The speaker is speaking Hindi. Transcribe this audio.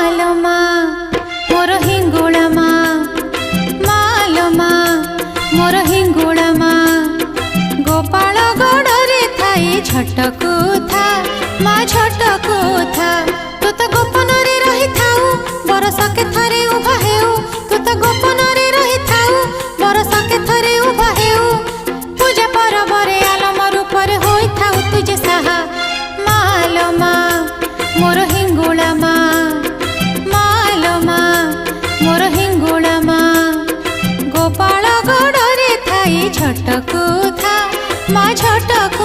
मालमा मोर हिंगुला माँ, मालमा मोर हिंगुला माँ। गोपाल गड़े थाई झटकू था माँ झटकू था। तू तो गोपन रे रही थाऊ बरस के थरे उभा हेऊ। तू तो गोपन रे रही थाऊ बरस के थरे उभा हेऊ। पूजा परब रे आलम रूप रे होई थाऊ तुझे साहा। मालमा मोर हिंगुला माँ, मालमा मोर हिंगुला माँ। गोपाल गड़े थाई झटकू था माँ झटकू